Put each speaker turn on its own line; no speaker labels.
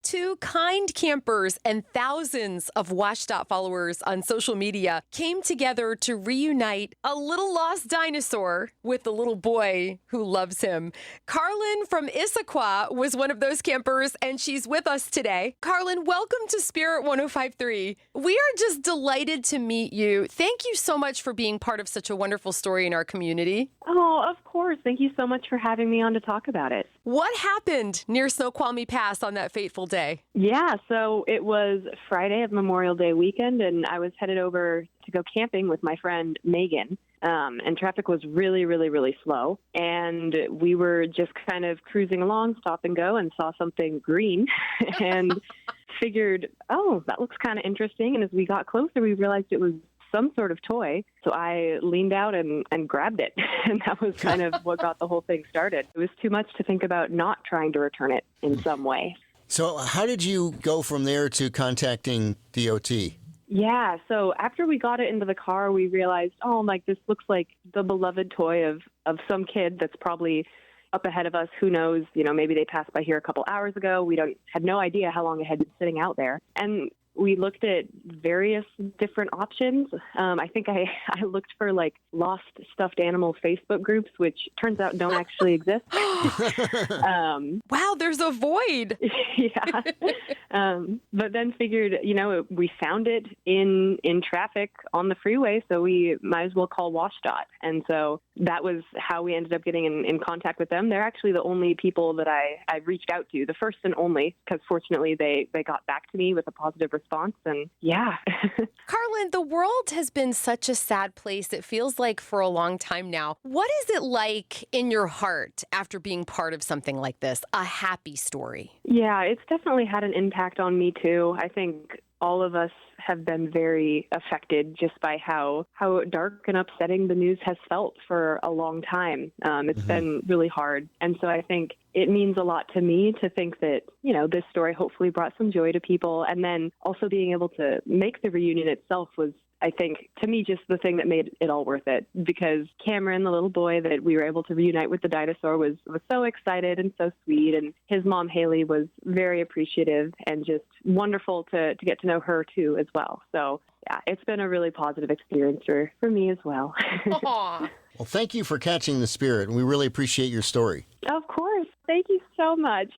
Two kind campers and thousands of WSDOT followers on social media came together to reunite a little lost dinosaur with the little boy who loves him. Carlin from Issaquah was one of those campers, and she's with us today. Carlin, welcome to Spirit 105.3. We are just delighted to meet you. Thank you so much for being part of such a wonderful story in our community.
Oh, of course. Thank you so much for having me on to talk about it.
What happened near Snoqualmie Pass on that fateful day?
Yeah, so it was Friday of Memorial Day weekend, and I was headed over to go camping with my friend Megan. And traffic was really, really, really slow. And we were just kind of cruising along, stop and go, and saw something green and figured, oh, that looks kind of interesting. And as we got closer, we realized it was some sort of toy. So I leaned out and grabbed it. And that was kind of what got the whole thing started. It was too much to think about not trying to return it in some way.
So how did you go from there to contacting DOT?
Yeah, so after we got it into the car, we realized, oh, like this looks like the beloved toy of some kid that's probably up ahead of us. Who knows? You know, maybe they passed by here a couple hours ago. We had no idea how long it had been sitting out there. And we looked at various different options. I think I looked for like lost stuffed animal Facebook groups, which turns out don't actually exist.
Wow, there's a void.
Yeah. But then figured, we found it in traffic on the freeway, so we might as well call WSDOT. And so that was how we ended up getting in contact with them. They're actually the only people that I reached out to, the first and only, because fortunately they got back to me with a positive response. And yeah.
Carlin, the world has been such a sad place, it feels like, for a long time now. What is it like in your heart after being part of something like this, a happy story?
Yeah, it's definitely had an impact on me too. I think all of us have been very affected just by how dark and upsetting the news has felt for a long time. It's been really hard. And so I think it means a lot to me to think that, this story hopefully brought some joy to people. And then also being able to make the reunion itself was, I think, to me, just the thing that made it all worth it, because Cameron, the little boy that we were able to reunite with the dinosaur, was so excited and so sweet. And his mom, Haley, was very appreciative and just wonderful to get to know her, too, as well. So, yeah, it's been a really positive experience for me as well.
Aww.
Well, thank you for catching the spirit, and we really appreciate your story.
Of course. Thank you so much.